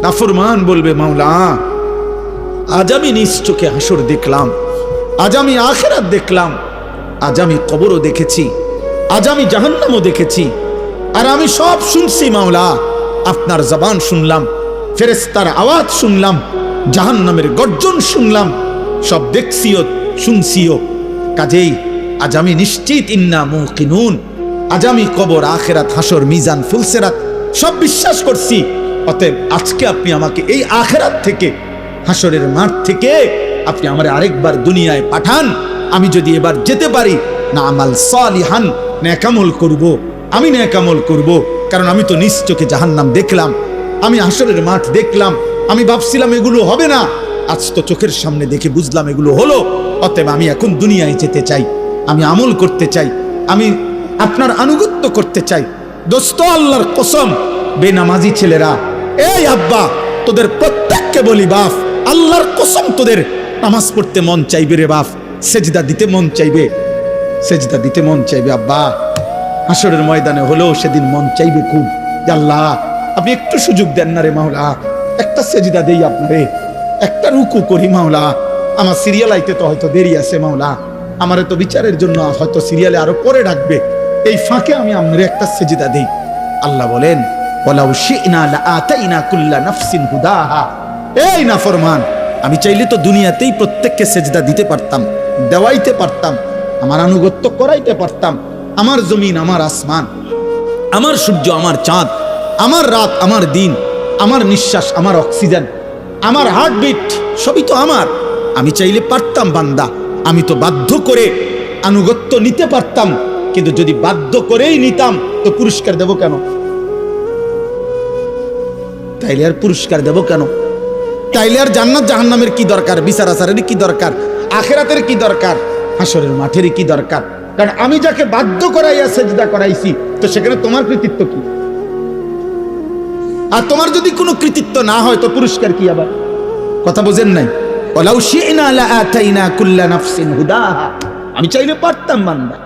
নাফরমান বলবে মাওলা আজ আমি নিজ চোখে হাসর দেখলাম, আজ আমি আখিরাত দেখলাম, আজ আমি কবরও দেখেছি, আজ আমি জাহান্নামও দেখেছি, আর আমি সব শুনছি মাওলা। আপনার জবান শুনলাম, ফেরেশতার আওয়াজ শুনলাম, জাহান্নামের গর্জন শুনলাম, সব দেখছিও শুনছিও। কাজেই আজ আমি নিশ্চিত ইন্না মুকিনুন, আজ আমি কবর আখিরাত হাসর মিজান ফুলসিরাত সব বিশ্বাস করছি। অতএব আজকে আপনি আমাকে এই আখিরাত থেকে হাসরের মাঠ থেকে আপনি আমার আরেকবার দুনিয়ায় পাঠান। আমি যদি এবার যেতে পারি না আমাল সালিহান, নেকামল করব, আমি নেকামল করব। কারণ আমি তো নিজ চোখে জাহান্নাম দেখলাম, আমি হাসরের মাঠ দেখলাম, আমি ভাবছিলাম এগুলো হবে না, আজ তো চোখের সামনে দেখে বুঝলাম এগুলো হলো। অতএব আমি এখন দুনিয়ায় যেতে চাই, আমি আমল করতে চাই, আমি আপনার আনুগত্য করতে চাই। দোস্ত আল্লাহর কসম, বেনামাজি ছেলেরা, এই আব্বা তোদের প্রত্যেককে বলি বাপ, আল্লাহর কসম তোদের নামাজ পড়তে মন চাইবে রে বাপ, সেজদা দিতে মন চাইবে, সেজদা দিতে মন চাইবে আব্বা। হাসরের ময়দানে হলেও সেদিন মন চাইবে খুব, আল্লাহ আপনি একটু সুযোগ দেন না রে মাওলা, একটা সেজদা দেই আপনারে, একটা রুকু করি মাওলা। আমার সিরিয়াল আইতে তো হয়তো দেরি আছে মাওলা, আমারে তো বিচারের জন্য হয়তো সিরিয়ালে আরো পরে ডাকবে, এই ফাঁকে আমি আপনারে একটা সেজদা দেই। আল্লাহ বলেন ওয়ালাউ শি'না লাআতাইনা কুল্লা নাফসিন হুদাহা। এই নাফরমান, আমি চাইলে তো দুনিয়াতেই প্রত্যেককে সেজদা দিতে পারতাম, দেওয়াইতে পারতাম, আমার আনুগত্য করাইতে পারতাম। আমার জমিন, আমার আসমান, আমার সূর্য, আমার চাঁদ, আমার রাত, আমার দিন, আমার নিঃশ্বাস, আমার অক্সিজেন, আমার হার্টবিট সবই তো আমার। আমি চাইলে পারতাম বান্দা, আমি তো বাধ্য করে আনুগত্য নিতে পারতাম। কিন্তু যদি বাধ্য করেই নিতাম তো পুরস্কার দেব কেন? তাইলে আর পুরস্কার দেব কেন? তাইলে আর জান্নাত জাহান্নামের কি দরকার? বিচার আচারের কি দরকার? আখিরাতের কি দরকার? হাসরের মাঠের কি দরকার? কারণ আমি যাকে বাধ্য করাইয়া সেজদা করাইছি, তো সেখানে তোমার কৃতিত্ব কি? আর তোমার যদি কোনো কৃতিত্ব না হয় তো পুরস্কার কি? আবার কথা বোঝেন নাই? ওয়ালাউ শি'না লাআতাইনা কুল্লা নাফসিন হুদাহা। আমি চাইলে পারতাম বান্দা,